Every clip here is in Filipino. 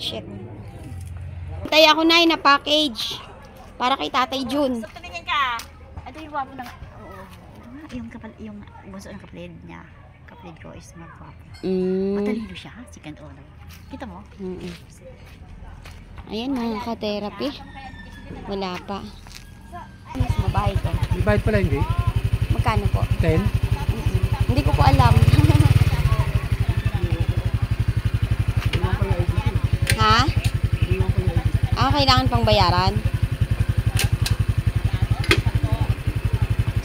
shit. Tay ako na package para kay Tatay Jun. So, tumingin ka. Ito yung wapo ng... Oo. Yung bunso ng kapatid niya. Kapatid ko is magwapo. Matalino siya, second owner. Kita mo? Ayan, mga ka-therapy. Wala pa. Mas mabahay ko. May bayad pala hindi? Magkano po? 10? Hindi ko po alam. Ha? Kailangan pang bayaran.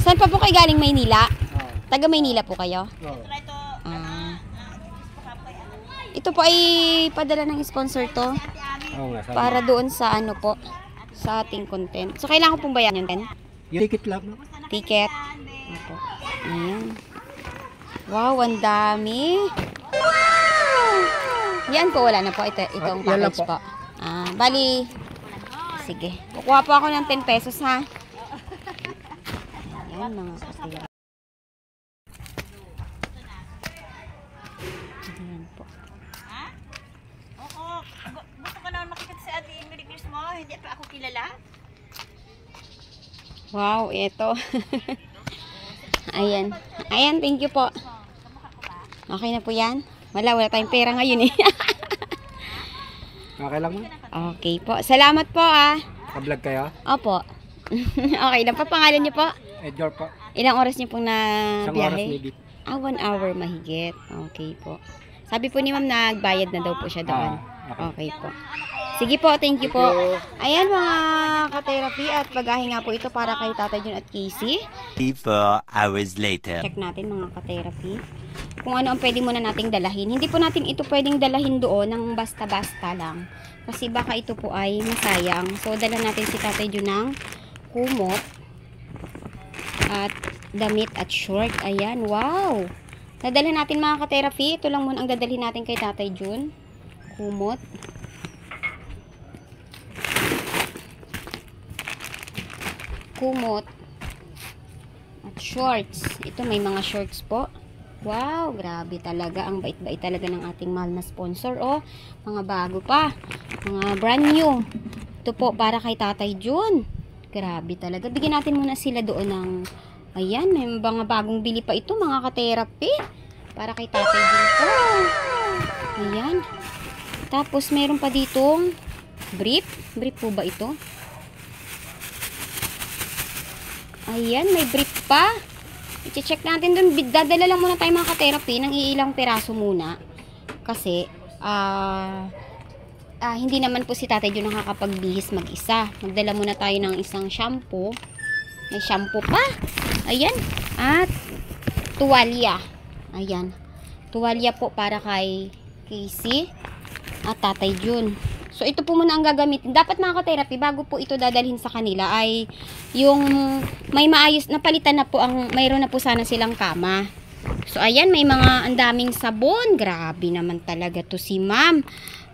Saan pa po kayo galing Maynila? Taga Maynila po kayo? Ito po ay padala ng sponsor to. Para doon sa ano po, sa ating content. So kailangan ko pong bayaran yun? Yung ticket lang. Ticket. Opo. Ayan. Wow, ang dami. Wow! Yan po, wala na po. Itong package po. Bali, sige. Kukuha po ako ng 10 pesos ha. Ayan, mga katira. Ayan po. Oo. Gusto ko naman makikita sa ating English mo. Hindi pa ako kilala. Wow, ito. Ayan. Ayan, thank you po. Okay na po yan. Wala tayong pera ngayon eh. Okay lang mo? Okay po. Salamat po Ka-vlog kayo? Opo. Okay lang po. Pangalan niyo po? Edgar po. Ilang oras niyo pong na Isang biyahe? oras maybe. 1 hour mahigit. Okay po. Sabi po ni ma'am nagbayad na daw po siya doon. Okay po. Sige po, thank you po. Ayan mga ka-therapy at bagahe nga po ito para kay Tatay Jun at Casey. 4 hours later. Check natin mga ka-therapy. Kung ano ang pwede muna nating dalahin. Hindi po natin ito pwedeng dalahin doon ng basta-basta lang. Kasi baka ito po ay masayang. So, dala natin si Tatay Jun ng kumot at damit at short. Ayan, wow! Nadala natin mga ka-therapy. Ito lang muna ang dadalhin natin kay Tatay Jun. Kumot. Kumot at shorts. Ito may mga shorts po. Wow, grabe talaga. Ang bait-bait talaga ng ating mahal na sponsor. Oh, mga bago pa. Mga brand new. Ito po para kay Tatay Jun. Grabe talaga. Bigyan natin muna sila doon ng ayan, may mga bagong bili pa ito mga ka-therapy. Para kay Tatay Jun po. Ayan. Tapos meron pa ditong brief. Brief po ba ito? Ayan, may brief pa. I-check natin dun. Dadala lang muna tayo mga ka-therapy ng iilang piraso muna. Kasi, hindi naman po si Tatay Jun nakakapagbihis mag-isa. Magdala muna tayo ng isang shampoo. May shampoo pa. Ayan. At, tuwalya. Ayan. Tuwalya po para kay Casey at Tatay Jun. So, ito po muna ang gagamitin. Dapat mga ka-therapy, bago po ito dadalhin sa kanila ay yung may maayos, napalitan na po ang, mayroon na po sana silang kama. So, ayan, may mga andaming sabon. Grabe naman talaga to si ma'am.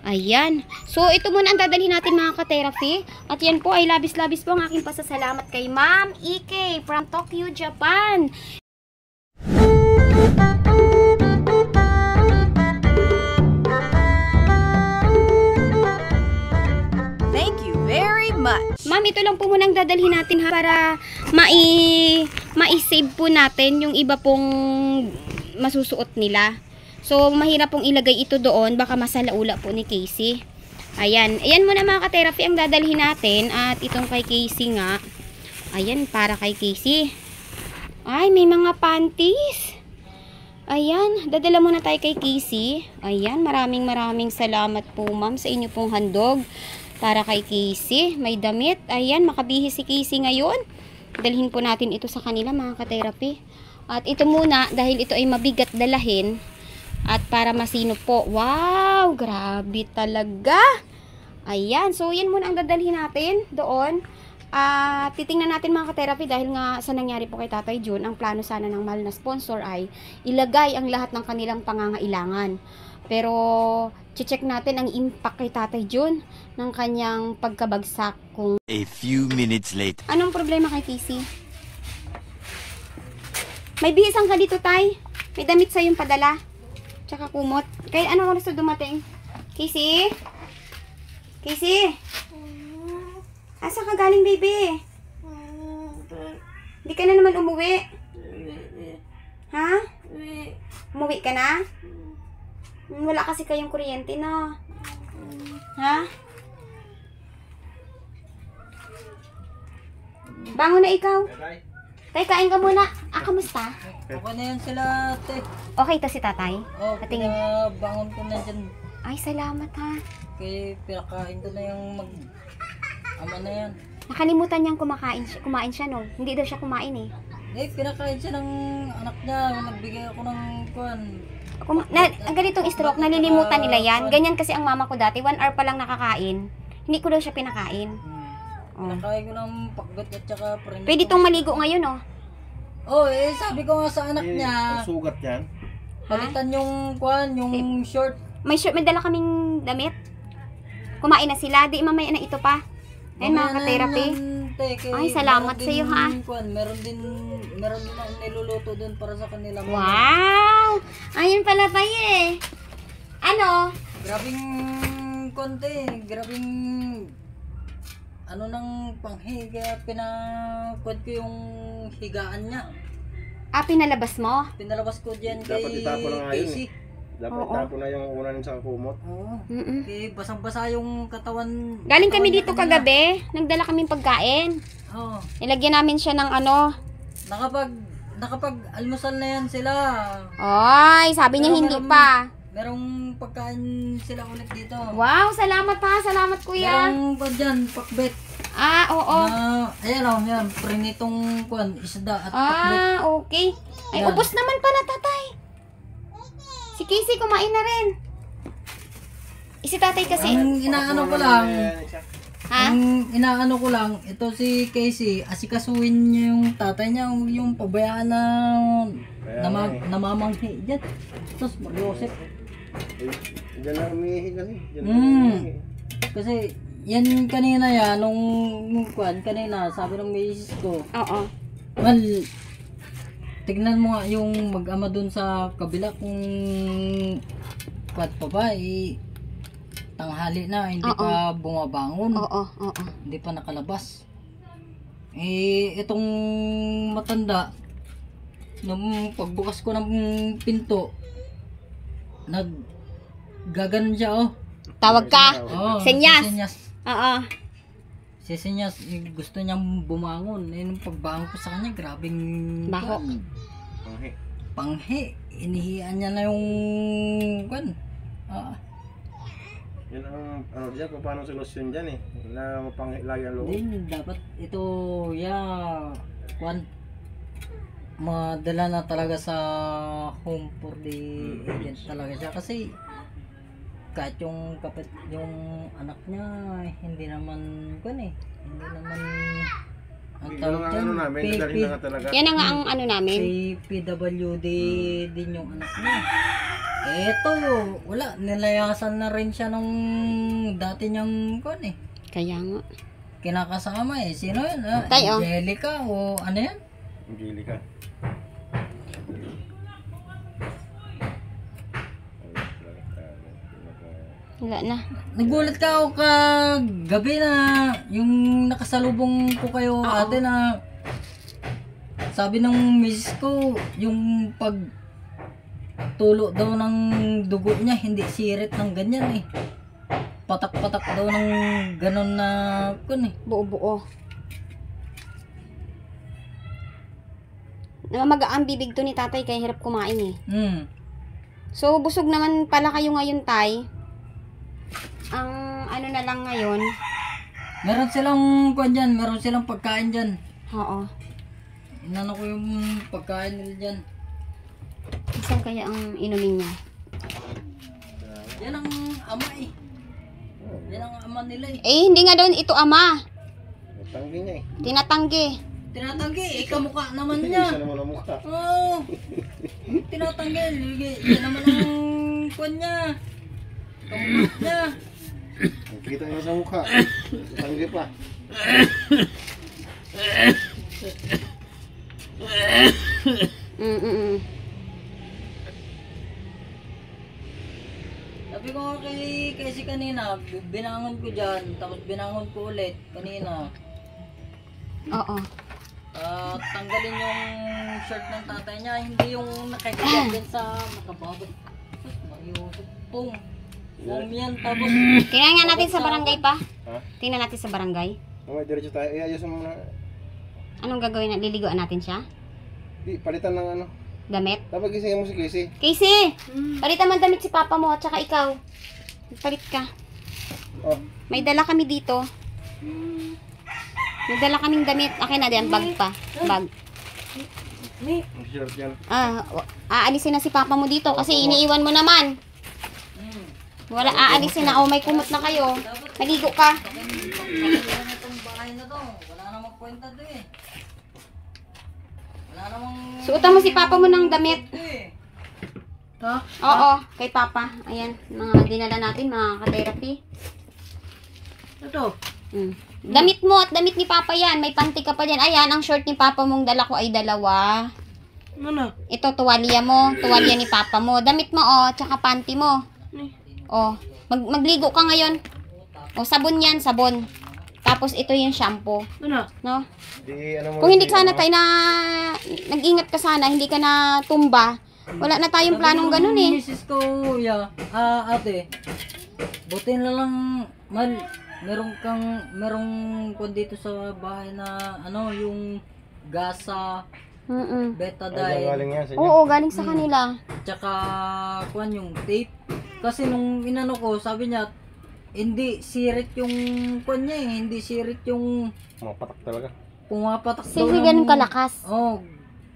Ayan. So, ito muna ang dadalhin natin mga ka-therapy. At yan po ay labis-labis po ang aking pasasalamat kay Ma'am Ike from Tokyo, Japan. Ma'am, ito lang po munang dadalhin natin ha, para mai-save po natin yung iba pong masusuot nila. So, mahirap pong ilagay ito doon, baka masalaula po ni Casey. Ayan. Ayan muna mga ka-therapy ang dadalhin natin. At itong kay Casey nga. Ayan, para kay Casey. Ay, may mga panties. Ayan, dadala muna tayo kay Casey. Ayan, maraming salamat po ma'am sa inyo pong handog. Para kay Casey, may damit. Ayan, makabihis si Casey ngayon. Dalhin po natin ito sa kanila mga ka-therapy. At ito muna, dahil ito ay mabigat dalahin. At para masino po. Wow, grabe talaga. Ayan, so yan muna ang dadalhin natin doon. Titingnan natin mga ka-therapy dahil nga sa nangyari po kay Tatay Jun, ang plano sana ng mahal na sponsor ay ilagay ang lahat ng kanilang pangangailangan. Pero, check natin ang impact kay Tatay Jun ng kanyang pagkabagsak. Kung a few minutes later. Anong problema kay Casey? May bihisan ka dito, Tay. May damit sa yung padala. Tsaka kumot. Kaya anong oras na dumating? Casey? Casey! Asa ka galing, baby? Hindi ka na naman umuwi. Ha? Umuwi ka na? Wala kasi kayong kuryente, no? Ha? Bangon na ikaw. Tay, kain ka muna. Kamusta? Ako na yan sila, ate. Okay to si tatay? Oh, Patingin. bangon ko na dyan. Ay, salamat ha. Kaya pinakain ko na yung ama na yan. Nakalimutan niyang kumain siya, no? Hindi daw siya kumain eh. Pinakain siya ng anak niya. Nagbigay ako ng kuwan. Ang ganitong stroke, nalilimutan nila yan. Ganyan kasi ang mama ko dati, 1 hour pa lang nakakain. Hindi ko daw siya pinakain. Pinakain ko ng pakbet at saka prinito. Pwede tong maligo ngayon, oh. Sabi ko nga sa anak niya, Sugat yan. palitan yung kuwan, yung short. May dala kaming damit. Kumain na sila. Di mamaya na ito pa. Ayun, mga ka-therapy. Ay, salamat sa iyo, ha. Meron din ang niluluto doon para sa kanila. Wow! Ayun pala tayo eh. Ano? Grabing konti, grabing nang panghi, kaya pinakuad ko yung higaan niya. Pinalabas mo? Pinalabas ko dyan Dapat kay itapon na nga yun Casey. Dapat Oo. tapo na yung una ng sa kumot. Oo. Mm-mm. Kaya basang-basa yung katawan. Galing kami katawan dito niya kanina. kagabi. Nagdala kaming pagkain. Oo. Nilagyan namin siya ng ano. Nakapag-almusal na yan sila. Ay, sabi niya Pero hindi meron- pa. Merong pagkain sila ulit dito. Wow, salamat ha. Salamat kuya. Merong pa dyan, pakbet. Oo. Ayan o, yan. Prinitong kuwan, isda at pakbet. Okay. Ay, Yan. ubos naman pala tatay. Si Casey kumain na rin. Si tatay kasi. Ang inaano ko lang, Ha? ang inaano ko lang, ito si Casey, asikasuhin niya yung tatay niya, yung pabayaan na namamanghi dyan. Tapos mag-Joseph. Diyan na umihi kasi. Diyan na Mm. umihi. Kasi yan kanina yan, nung kuwan, kanina, sabi ng misis ko, Oo. well, tignan mo nga yung mag-ama dun sa kabila kung kwat pa ba, tanghali na, hindi pa bumabangon. Oo. Hindi pa nakalabas. Itong matanda, nung pagbukas ko ng pinto, naggaganon siya, oh. Tawag ka. Oh, Senyas. Oo. Sisenyas, gusto niyang bumangon. Nung pagbangon ko sa kanya, grabing Baho. Panghi. panghi. Inihian niya na yung kwan. Yun ang diyan kung paano solusyon diyan eh. Na mapanghi lagi ang loob. Din, dapat ito, kwan, madala na talaga sa home for the agent talaga siya. Kasi kahit yung anak niya, hindi naman kwan eh. Hindi naman ang Yung tawag nga dyan, ano namin, nadalhin na nga talaga. Yan na nga ang ano namin. PWD din yung anak niya. Eto, wala, nilayasan na rin siya nung dati niyang kwan eh. Kaya nga. Kinakasama eh. Sino yun? Tayo. Angelica o ano yan? Angelica. Wala na. Nagulat ka ako kagabi na yung nakasalubong ko kayo ate na sabi ng miss ko yung pagtulo daw ng dugo niya hindi sirit ng ganyan eh. Patak-patak daw ng ganon na kun eh. Buo-buo. Namamaga ang bibig to ni tatay kaya hirap kumain eh. So, busog naman pala kayo ngayon, tay. Ang ano na lang ngayon. Meron silang kwan dyan, meron silang pagkain dyan. Oo. Inano ko yung pagkain nila dyan. Saan kaya ang inumin niya? Yan ang ama eh. Yan ang ama nila eh. Hindi nga doon ito ama. Tanggi niya eh. Tinatanggi. Tinatanggi, kamukha naman Isa niya. naman ang mukha. Oo. Tinatanggi. Yan naman ang kwan niya. Kamukha niya. Kita niyo sa mukha. Tanggi pa. Sabi ko kay si kanina, kanina, binangon ko dyan, tapos binangon ko ulit kanina. Oo. Tanggalin yung shirt ng tatay niya, hindi yung nakikita din sa nakababot. Mayusok pong. Pong yan, tapos... Tingnan nga natin sa barangay pa. Ha? Tingnan natin sa barangay. Mamaya diretso tayo. Iayos mo muna. Anong gagawin na? Liliguan natin siya? Di, palitan ng ano. Damit? Dapat gisingin mo si Casey. Casey! Palitan man damit si papa mo at saka ikaw. Palit ka. Oh, May dala kami dito. May dala kaming damit. Akin na din, bag pa. Bag. ang shirt yan. Aalisin na si papa mo dito kasi iniiwan mo naman. Wala, aalisin na. Oh, may kumot na kayo. Maligo ka. Wala itong bahay na to. Wala namang kwenta to eh. Wala namang... Suotan mo si papa mo ng damit. Ha? Oo, kay papa. Ayan, mga dinala natin, mga ka-therapy. Ito. Damit mo at damit ni papa yan. May panty ka pa dyan. Ayan, ang short ni papa mong dala ko ay dalawa. Ano? Ito, tuwalya mo. Tuwalya ni papa mo. Damit mo, oh. Tsaka panty mo. Oh. Magligo ka ngayon. Oh, sabon yan, sabon. Tapos ito yung shampoo. Ano? No? Di, ano mo, Kung hindi di, sana ano, tayo na nag-ingat ka sana, hindi ka na tumba. Wala na tayong planong ganun eh. Misis ko, ate. Buti na lang, merong kung dito sa bahay na, ano, yung gasa, Mm-mm. ay, betadine, galing yan sa inyo. Oo, galing sa kanila. tsaka, kuwan yung tape. Kasi nung inano ko, sabi niya, hindi sirit yung kuwan niya eh, hindi sirit yung Mga patak talaga. pumapatak daw Sige, ganun kalakas. Oh,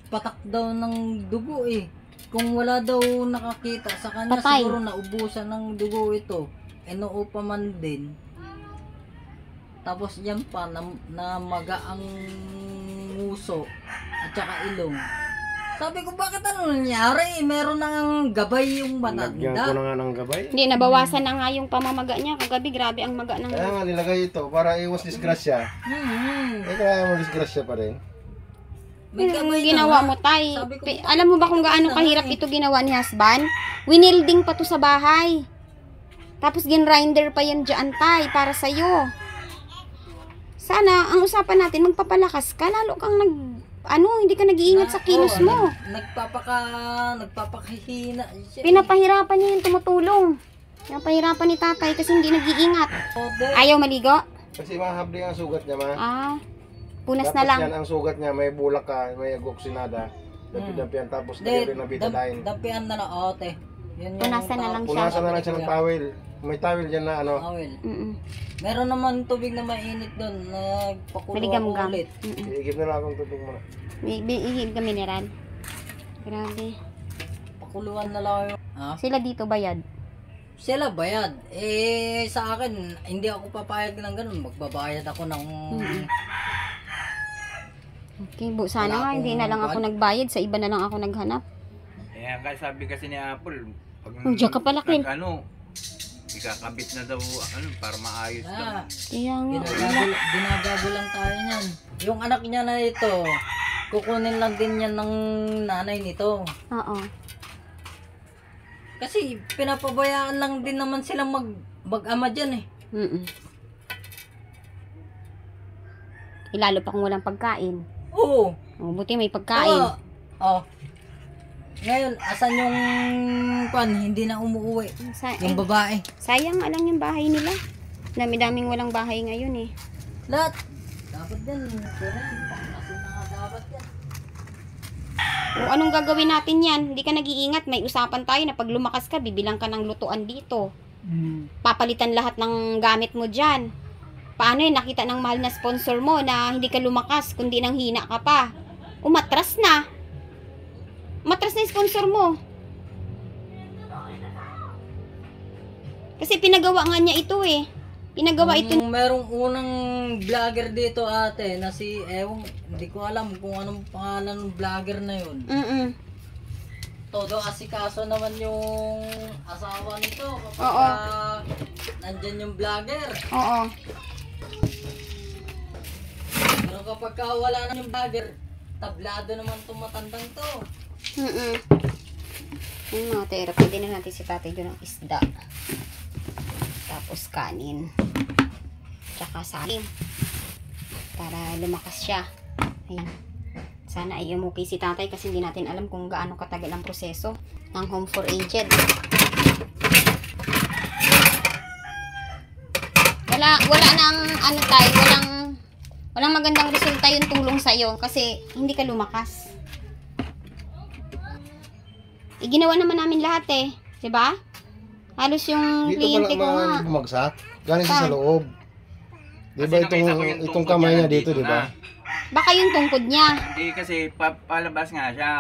patak daw ng dugo eh. Kung wala daw nakakita sa kanya, Patay. siguro naubusan ng dugo ito. NO pa man din. Tapos yan pa, na maga ang nguso at saka ilong. Sabi ko, bakit ano nangyari? Meron nang gabay yung Lagyan ko matanda. na nga ng gabay. Hindi, nabawasan na nga yung pamamaga niya. Kagabi, grabe ang maga ng... Kaya nga nilagay ito para iwas disgrasya. Eh kaya mo disgrasya pa rin. May Yung gabay na ginawa nga. mo, tay. Sabi ko, Alam mo ba kung gaano kahirap ito ginawa ni husband? Winilding pa to sa bahay. Tapos ginrinder pa yan dyan, tay, para sa'yo. Sana, ang usapan natin, magpapalakas ka. Lalo kang hindi ka nag-iingat sa kilos mo. Nagpapakahina siya. Pinapahirapan niya yung tumutulong. Pinapahirapan ni tatay kasi hindi nag-iingat. Ayaw maligo? Kasi mahabli ang sugat niya, ma. Punas Tapos na lang. yan ang sugat niya, may bulak ka, may agoksinada. Dapi-dapian, tapos lagyan rin ng betadine. Dampian na lang, te. Yun yung Punasan na lang siya. Punasan na lang siya ng towel. May towel dyan na ano. Towel. Mm-mm. Meron naman tubig na mainit doon. Nagpakulo ako Maligam-gam. ulit. Iigib na lang akong tubig muna. Ihig ka mineral. Grabe. Pakuluan na lang yung... Sila dito bayad. Sila bayad. Sa akin, hindi ako papayag ng ganun. Magbabayad ako ng... Okay, sana Wala nga hindi na lang ako akong nagbayad. Sa iba na lang ako naghanap. Kaya sabi kasi ni Apple, pag Diyan ka pala, Kel. ikakabit na daw para maayos daw. Kaya nga. Ginagago lang tayo niyan. Yung anak niya na ito, kukunin lang din yan ng nanay nito. Oo. Kasi pinapabayaan lang din naman silang mag-ama dyan eh. Mm-mm. Lalo pa kung walang pagkain. Oo. Buti may pagkain. Ngayon, asan yung hindi na umuwi? Yung babae. Sayang nga lang yung bahay nila. Dami-daming walang bahay ngayon eh. Lahat. Dapat din. Pangkasin na nga dapat yan. O anong gagawin natin yan? Hindi ka nag-iingat. May usapan tayo na pag lumakas ka, bibilang ka ng lutuan dito. Papalitan lahat ng gamit mo dyan. Paano yun? Nakita ng mahal na sponsor mo na hindi ka lumakas, kundi nang hina ka pa. Umatras na. Umatras na yung sponsor mo. Kasi pinagawa nga niya ito eh. Pinagawa ito. Merong unang vlogger dito ate na si hindi ko alam kung anong pangalan ng vlogger na yun. Todo asikaso naman yung asawa nito kapag nandyan yung vlogger. Oo. Pero kapag wala na yung vlogger, tablado naman itong matandang to. Yung mga tera, pwede na natin si tatay doon ng isda. Tapos kanin. Tsaka saging. Para lumakas siya. Ayan. Sana ay umukay si tatay kasi hindi natin alam kung gaano katagal ang proseso ng Home for Aged. Wala nang ano tayo, walang magandang resulta yung tulong sa'yo kasi hindi ka lumakas. Ginawa naman namin lahat eh. Diba? Halos yung Dito kliyente ko pala nga. bumagsak. Galing siya Ah. sa loob. Di ba Kasi nakita ko yung itong tungkod kamay niya niya dito, nandito di ba? Baka yung tungkod niya. Hindi kasi palabas nga siya.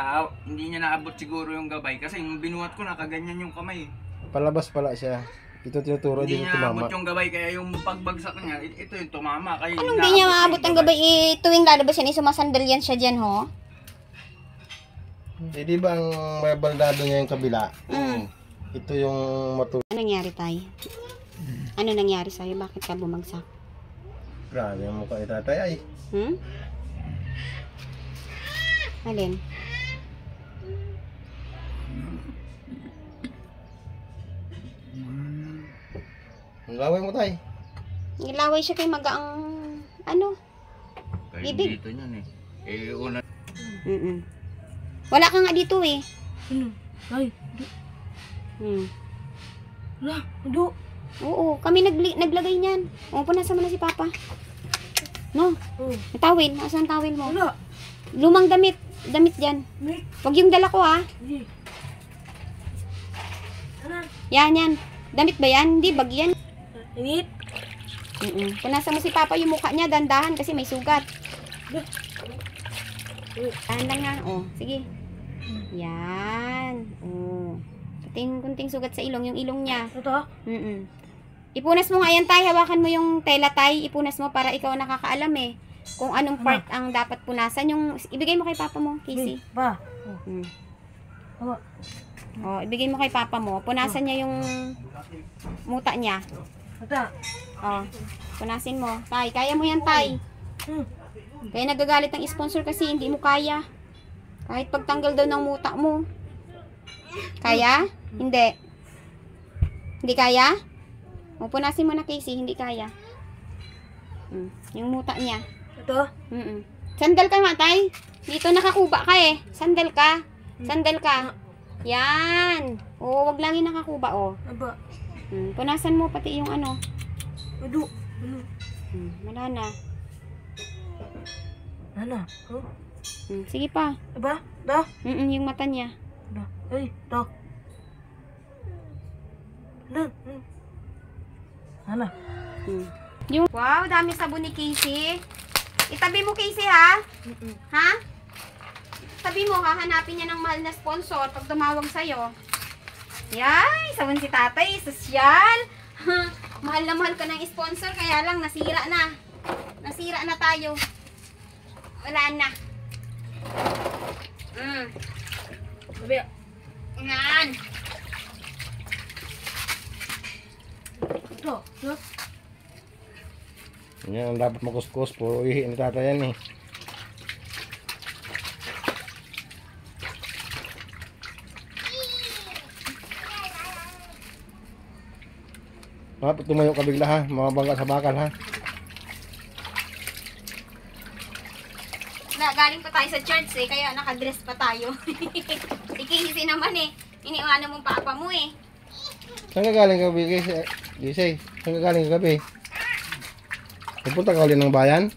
Hindi niya naabot siguro yung gabay kasi yung binuhat ko nakaganyan yung kamay. Palabas pala siya. Ito tinuturo, Hindi dito niya naabot tumama. yung gabay kaya yung pagbagsak niya, ito yung tumama. Kaya Anong di niya maabot ang gabay? Tuwing lalabas yan, sumasandal yan siya dyan, ho? Eh, di ba ang may baldado niya yung kabila? Mm. Ito yung matulog. Ano nangyari tayo? Ano nangyari sa'yo? Bakit ka bumagsak? Grabe ang mukha ni tatay. Ay, Hmm? Alin? ang gawin mo tay. Nilaway siya kay magaang ano? Kaya Bibig. dito niyan eh. Eh, una. Wala ka nga dito eh. Ay, Hmm. wala, do. Oo, kami naglagay niyan. O, punasan mo na si Papa. No, Oh, may tawil. Asan ang tawil mo? wala. Lumang damit. Damit dyan. May, Huwag yung dala ko ha. hindi. Ano? Yan. Damit ba yan? Hindi, bag yan. Init. Punasan mo si Papa yung mukha niya. Dandahan kasi may sugat. Dahan lang ha. O, sige. Yan. O. Kunting sugat sa ilong. Yung ilong niya. Ito? Ipunas mo nga yan, tay. Hawakan mo yung tela, tay. Ipunas mo para ikaw nakakaalam eh. Kung anong part ang dapat punasan. Yung, ibigay mo kay Papa mo, Casey. Ba? Mm. Hawa. O, ibigay mo kay Papa mo. Punasan niya yung muta niya. Ito. O, punasin mo. Tay, kaya mo yan, tay. Kaya nagagalit ng sponsor kasi hindi mo kaya. Kahit pagtanggal daw ng muta mo. Kaya? Hindi. Hindi kaya? O, punasin mo na, Casey. Hindi kaya. Yung muta niya. Ito? Sandal ka nga, tay. Dito nakakuba ka eh. Sandal ka. Sandal ka. Yan. O, wag lang yung nakakuba, o. Aba? Punasan mo pati yung ano. Ado. Ano? Wala na. Ano? Oh? Sige pa. Aba? Da? Yung mata niya. Da? Ay, da. Ano? Ano? Yung... Wow, dami sabon ni Casey. Itabi mo, Casey, ha? Ha? Tabi mo, hahanapin niya ng mahal na sponsor pag tumawag sa'yo. Yay! Sabon si tatay. Sosyal. Mahal na mahal ka ng sponsor, kaya lang nasira na. Nasira na tayo. Wala na. Sabi. Yan. Ito. Ito. Yan ang dapat makuskus. Puro ihi ni tatay yan eh. Dapat tumayo ka bigla ha. Mga bangga sa bakal ha. Galing pa tayo sa church eh, kaya nakadress pa tayo. Si Casey naman eh. Iniwanan mong papa mo eh. Saan ka galing gabi, Gisay? Saan ka galing gabi? Pupunta ka ulit ng bayan?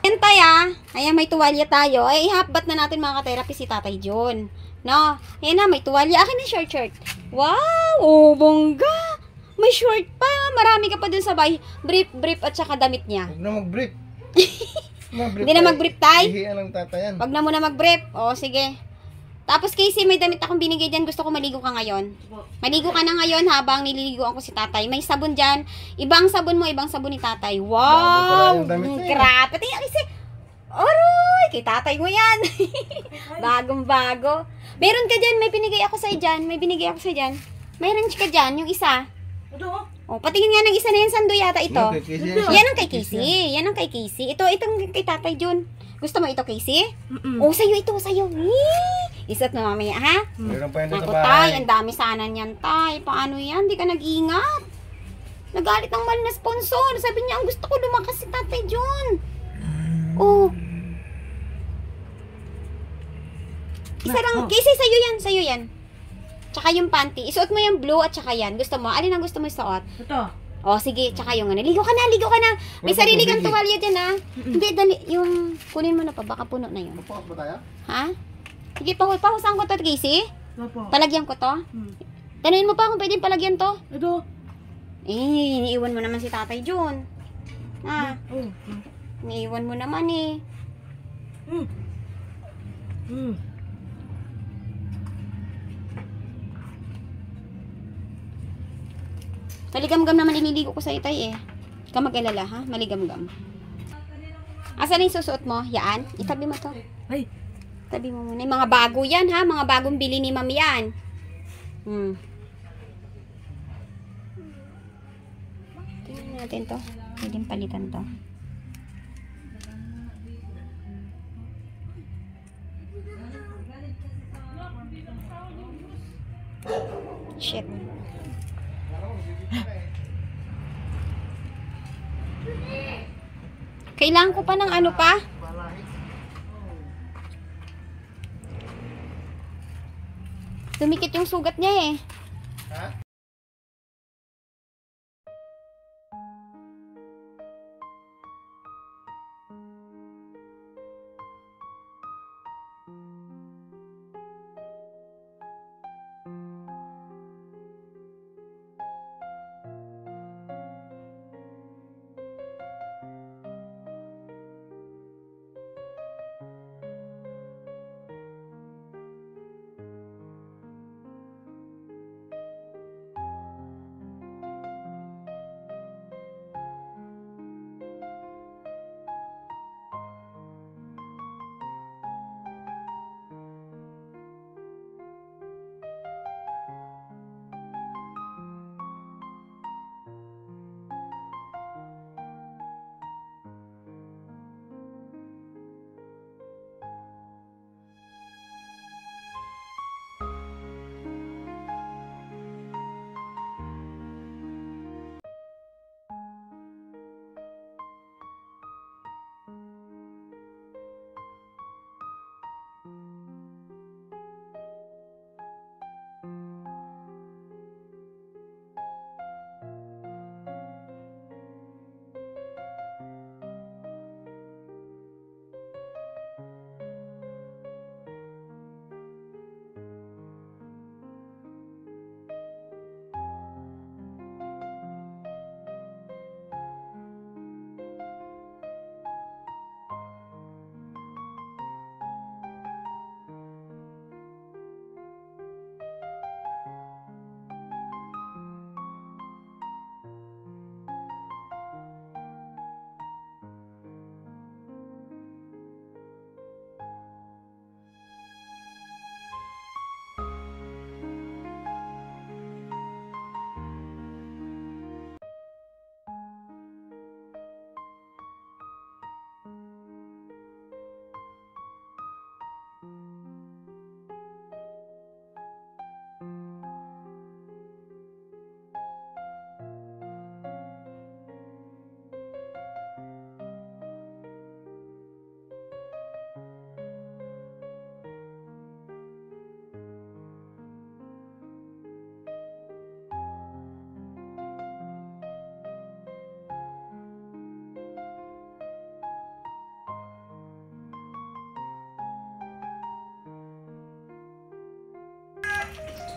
Yan tayo ah. Ayan, may tuwalya tayo. Ay, ihabat na natin mga ka-therapy si Tatay John. No? Ayan na, may tuwalya. Akin na short shirt. Wow! Oh, bongga! May short pa. Marami ka pa dun sa bahay. Brief at saka damit niya. Huwag na mag-brief. Hindi na mag-brief tayo? Ihian ng tatayan. Wag na muna mag-brief. O, sige. Tapos, Casey, may damit akong binigay dyan. Gusto ko maligo ka ngayon. Maligo ka na ngayon habang nililiguan ko si tatay. May sabon dyan. Ibang sabon mo, ibang sabon ni tatay. Bago Wow! pala yung damit niya. Grabe. Tingnan kasi. Aroy! Kay tatay mo yan. Bagong-bago. Meron ka dyan. May binigay ako sa'yo dyan. May binigay ako sa'yo dyan. Mayroon ka dyan. Yung isa. Ito. O, patingin nga ng isa na yan. Sando yata ito. Okay, Casey, Yan ang kay Casey. Yan ang kay Casey. Itong kay tatay John. Gusto mo ito, Casey? O, sa'yo ito. Sa'yo. Isot mo mamaya, ha? Meron pa yun doon Ako, sa tay, bahay. ang dami sana niyan, tay. Paano yan? Di ka nag-iingat. Nagalit ang mali na sponsor. Sabi niya, ang gusto ko lumakas si Tatay John. Oh. Isa lang, kasi sa'yo yan. Tsaka yung panty. Isuot mo yung blue at tsaka yan. Gusto mo? Alin ang gusto mo isuot? Ito. Oh, sige. Tsaka yung ano. Ligo ka na. May Wala pa sarili tubig kang eh. tuwalya dyan, ha? Hindi, dali. Yung, kunin mo na pa. Baka puno na yun. Papak ba tayo? Ha? Sige, pahusan ko to, Casey. Opo. Palagyan ko to. Tanuin mo pa kung pwedeng palagyan to. Ito. Iniiwan mo naman si Tatay John. Ha? Oh. Iniiwan mo naman eh. Maligamgam naman ililigo ko sa itay eh. Huwag ka mag-alala ha, maligamgam. Asan yung susuot mo? Yan? Itabi mo to. Ay. Tabi mo muna. Yung mga bago yan ha, mga bagong bili ni Ma'am yan. Tingnan natin to. Pwedeng palitan to. Shit. Kailangan ko pa ng ano pa? Tumikit yung sugat niya eh.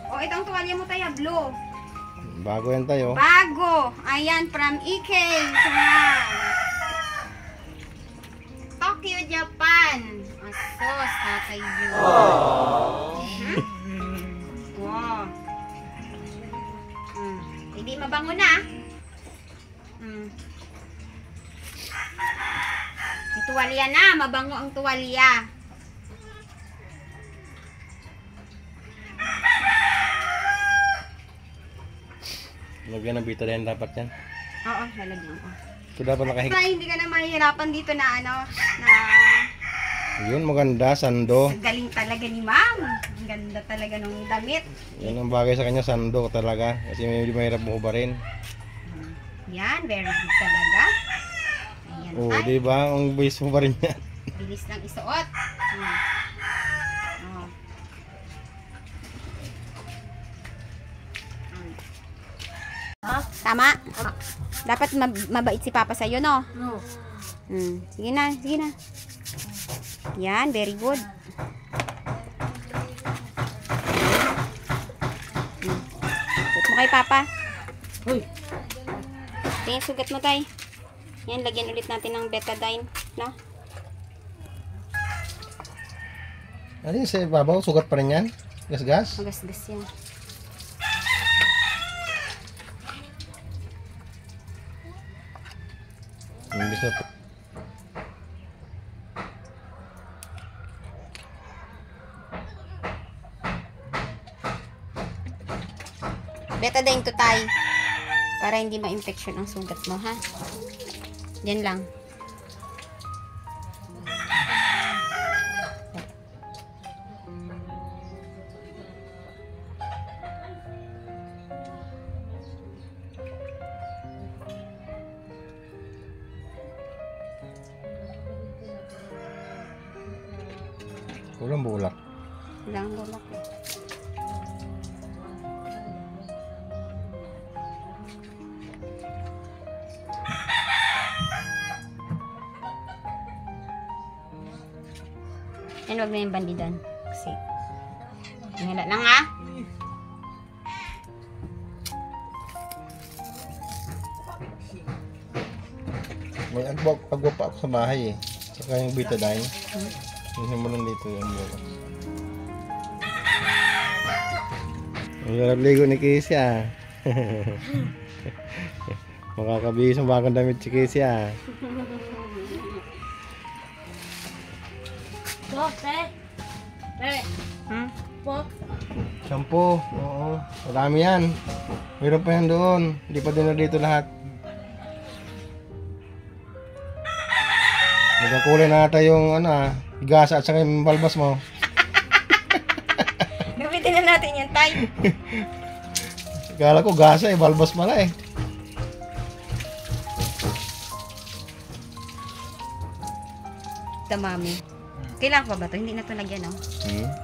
O, itong tuwalya mo tayo, blue. Bago yan tayo. Bago. Ayan, from EK. Ayan. Tokyo, Japan. Asos, Tatay John. Wow. Hindi mabango na. May tuwalya na. Mabango ang tuwalya. Lagyan ng bita rin dapat yan. Oo, lalagyan ko. Ito dapat nakahiga. Para hindi ka na mahihirapan dito na ano, na Yun, maganda, sando. Ang galing talaga ni ma'am. Ang ganda talaga ng damit. Yan ang bagay sa kanya, sando talaga. Kasi medyo mahirap buhubarin. Yan, very good talaga. Ayan, Oo, tay. di ba? Ang bilis buhubarin niya. Bilis lang isuot. Oh. Tama? Dapat mabait si Papa sa'yo, no? No. Sige na, sige na. Yan, very good. Suot mo kay Papa. Uy. Tingin, sugat mo, tay. Yan, lagyan ulit natin ng betadine, no? Ano yung sa ibabaw? Sugat pa rin yan? Gas-gas? Magasgas yan. Imbis na Betadine to, tay. Para hindi ma-infection ang sugat mo, ha? Yan lang. kulang bulak. Lang bulak eh. Yan, wag na yung bandidan. Kasi, wala lang ha. May agwa pa ako sa bahay eh. Saka yung betadine. Hindi mo lang dito yung bulak. Ang sarap ligo ni Casey ah. Makakabihis ang bagong damit si Casey ah. Hmm? Shampoo, oo. Marami yan. Meron pa yan doon. Hindi pa din na dito lahat. Nagkakulay na ata yung ano ah, igasa at saka yung balbas mo. Gamitin na natin yan, tay. Kala ko gasa eh, balbas pala eh. Ito, mami. Kailangan pa ba ito? Hindi na ito lagyan, no?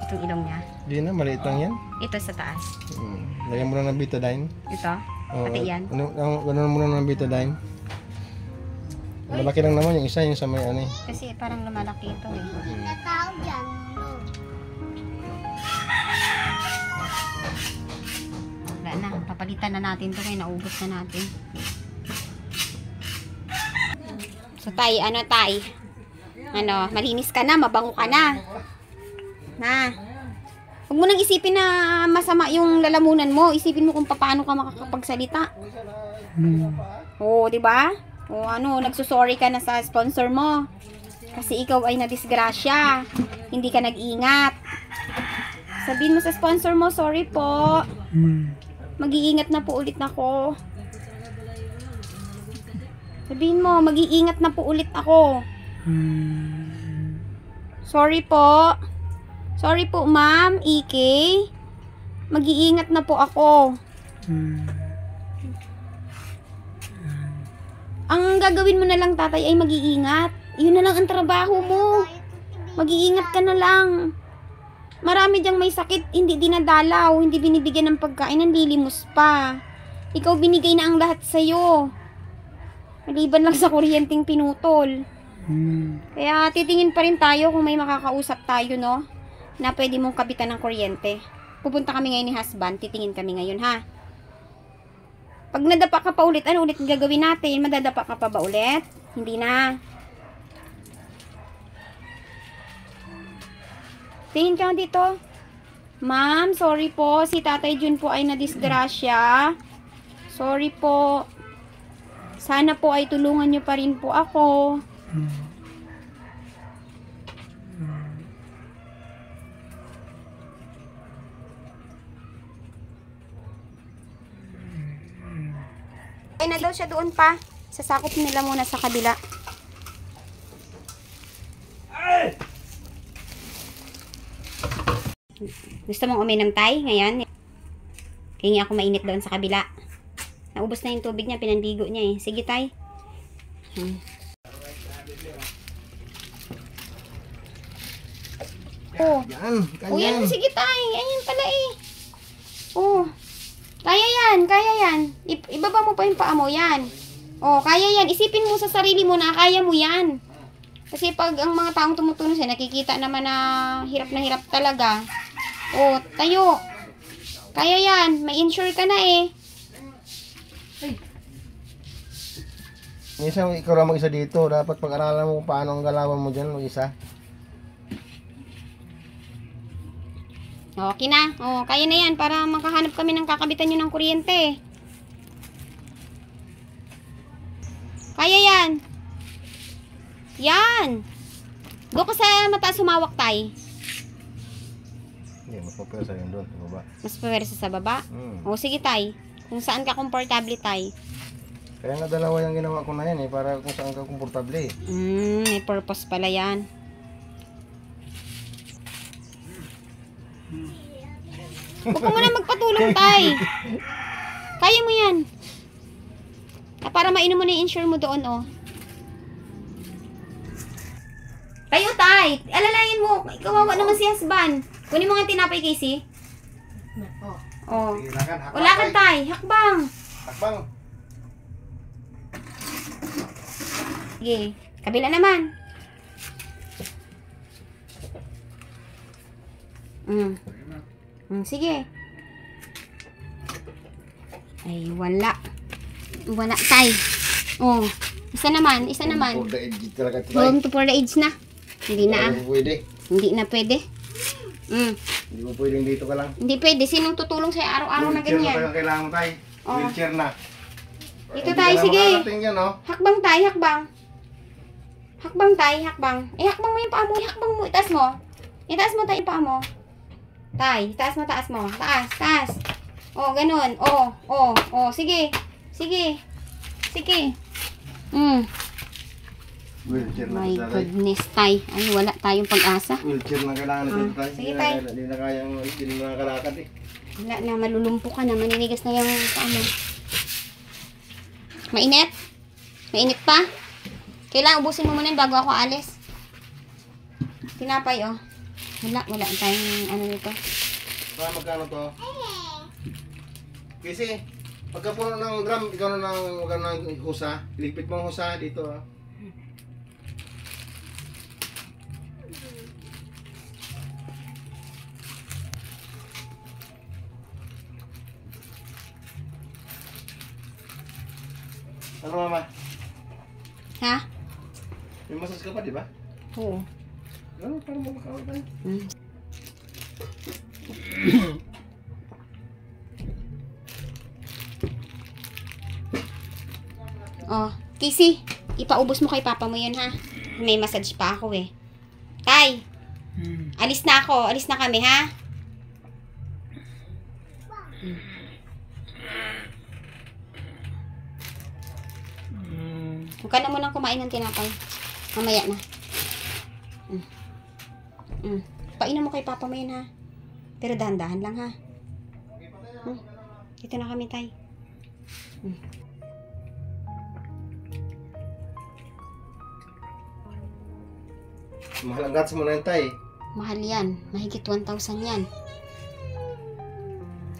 Itong ilong niya. Hindi na, maliit lang yan. Ito sa taas. Lagyan mo lang ng betadine. Ito. Oo, Pati yan. Ganun mo lang ng betadine. Malaki lang naman yung isa, yung sa may ano eh. Kasi parang lumalaki ito eh. Wala na. Papalitan na natin ito kaya naubos na natin. So, tay, ano tay? Ano, malinis ka na, mabango ka na. Na. Huwag mo nang isipin na masama yung lalamunan mo. Isipin mo kung paano ka makakapagsalita. Oo, di ba? O ano, nagsusorry ka na sa sponsor mo. Kasi ikaw ay nadisgrasya. Hindi ka nag-ingat. Sabihin mo sa sponsor mo, sorry po. Mag-iingat na po ulit ako. Sabihin mo, mag-iingat na po ulit ako. Sorry po. Sorry po, ma'am, EK. Mag-iingat na po ako. Ang gagawin mo na lang, tatay, ay mag-iingat. Yun na lang ang trabaho mo. Mag-iingat ka na lang. Marami diyang may sakit, hindi dinadalaw, hindi binibigyan ng pagkain, nanlilimos pa. Ikaw binigay na ang lahat sa'yo. Maliban lang sa kuryenteng pinutol. Kaya titingin pa rin tayo kung may makakausap tayo, no? Na pwede mong kabitan ng kuryente. Pupunta kami ngayon ni husband, titingin kami ngayon, ha? Pag nadapa ka pa ulit, ano ulit gagawin natin? Madadapa ka pa ba ulit? Hindi na. Tingin ka dito. Ma'am, sorry po. Si Tatay Jun po ay nadisgrasya. Sorry po. Sana po ay tulungan niyo pa rin po ako. Ay na daw siya doon pa. Sasakop nila muna sa kabila. Gusto mong uminom, Tay, ngayon? Kaya ako mainit doon sa kabila. Naubos na yung tubig niya, pinandigo niya eh. Sige, Tay. Oh. Yan, Oh, yan. ganyan. Sige, Tay. Ayan pala eh. Oh. Kaya yan, kaya yan. Ibaba mo pa yung paa mo, yan. Oh, kaya yan. Isipin mo sa sarili mo na kaya mo yan. Kasi pag ang mga taong tumutulong sa'yo, nakikita naman na hirap talaga. Oh, tayo. Kaya yan. May insure ka na eh. Minsan ikaw lang mag-isa dito. Dapat pag-aralan mo kung paano ang galawan mo dyan mag-isa. Okay na. Oh, kaya na yan para makahanap kami ng kakabitan nyo ng kuryente. Kaya yan. Yan. Doon ka sa mataas sumawak, Tay. Hindi, mas mapwersa yun doon. Sa baba. Mas pawersa sa baba. O sige, Tay. Kung saan ka komportable, Tay. Kaya nga dalawa yung ginawa ko na yan eh. Para kung saan ka komportable eh. May purpose pala yan. Huwag ka muna magpatulong, Tay. Kaya mo yan. Para mainom mo na yung insure mo doon, oh. Tayo, Tay. Alalayan mo. Kawawa naman si husband. Kunin mo nga tinapay, Casey. Oh. Ilakan, hakbang. Wala ka, Tay. Hakbang. Hakbang. Sige. Kabila naman. Sige. Ay, wala. Wala, Tay. Oh. Isa naman. For the edge talaga ito tayo. Home to for the age na. Hindi na, Hindi pwede. Hindi na pwede. Hindi mo pwedeng dito ka lang. Hindi pwede. Sinong tutulong sa'yo araw-araw na Wheelchair ganyan? na talagang kailangan mo tayo. Oh. Wheelchair na. Dito, Hindi Tay. ka na Sige. makarating yan, oh. Hakbang, Tay. Hakbang. Hakbang, Tay. Hakbang. Hakbang mo yung paa mo. Hakbang mo. Itaas mo. Itaas mo, Tay, yung paa mo. Tay. Taas mo, taas mo. Taas, taas. Oh, ganun. Oh. Sige. Sige. Wheelchair na My ito tayo. goodness, Tay. Ay, wala tayong pag-asa. Wheelchair na kailangan nito tayo. Sige, Tay. Hindi na kayang hindi na nakalakad eh. Wala na, malulumpo ka na. Maninigas na yung paa mo. Mainit? Mainit pa? Kailangan ubusin mo muna yun bago ako alis. Tinapay, oh. Wala tayong ano nito. Para magkano to? Kasi, pagka puno ng drum, ikaw na ng husa. Ilipit mo ang husa dito, ah. Ano, mama? Ha? May massage ka pa, di ba? Oo. Ano, para makakawa tayo. Oh, Casey, ipaubos mo kay papa mo yun, ha? May massage pa ako, eh. Tay, alis na ako. Alis na kami, ha? Huwag ka na munang kumain ng tinapay. Mamaya na. Painom mo kay papa mo yun, ha? Pero dahan-dahan lang, ha? Dito na kami, Tay. Mahal ang gats mo na yun, tay. Mahal yan. Mahigit 1,000 yan.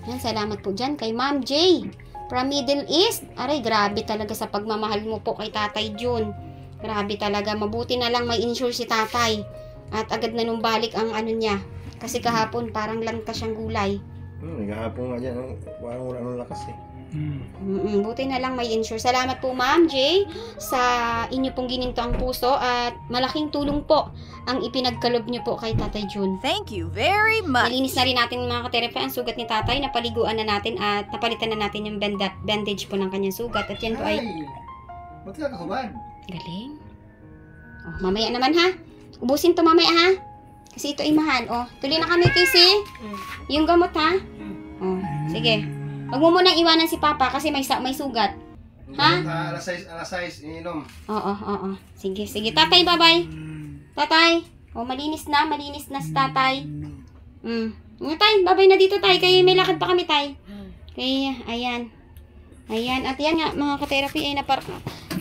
Yan, salamat po dyan kay Ma'am J. From Middle East. Aray, grabe talaga sa pagmamahal mo po kay Tatay Jun. Grabe talaga. Mabuti na lang may insure si Tatay. At agad na nung balik ang ano niya. Kasi kahapon parang lanta siyang gulay. Nagahapon nga dyan. Parang wala nang lakas eh. Buti na lang may insure. Salamat po Ma'am J sa inyo pong ginintoang puso at malaking tulong po ang ipinagkalob niyo po kay Tatay Jun. Thank you very much. Nalinis na rin natin mga katerepe ang sugat ni Tatay. Napaliguan na natin at napalitan na natin yung bandage po ng kanyang sugat. At yan po ay Ba't ka kakubad? galing. Oh, mamaya naman ha. Ubusin to mamaya ha. Kasi ito ay mahal. Oh, tuloy na kami kasi. Yung gamot ha. Oh, sige. Wag mo munang iwanan si Papa kasi may sugat. Ha? Alas 6, ininom. Oo. Sige. Tatay, bye-bye. Tatay. Oh, malinis na si Tatay. Nga tay, babay na dito tay. Kaya may lakad pa kami tay. Kaya, ayan. Ayan. At yan nga, mga ka-therapy ay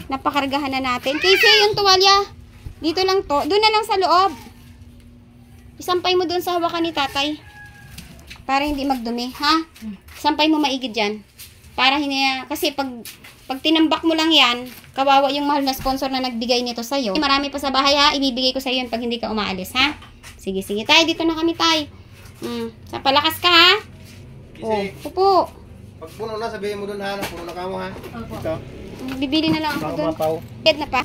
napakargahan na natin. Kasi yung tuwalya, dito lang to. Doon na lang sa loob. Isampay mo doon sa hawakan ni tatay. Para hindi magdumi, ha? Sampay mo maigid dyan. Para hindi, kasi pag tinambak mo lang yan, kawawa yung mahal na sponsor na nagbigay nito sa'yo. Marami pa sa bahay ha, ibibigay ko sa'yo yun pag hindi ka umaalis, ha? Sige, sige tay, dito na kami tay. Sa palakas ka ha? Gisay, Upo. pag puno na, sabihin mo doon ha, puno na ka mo ha. Ito, Bibili na lang ako baka doon. mapaw. Bed na pa.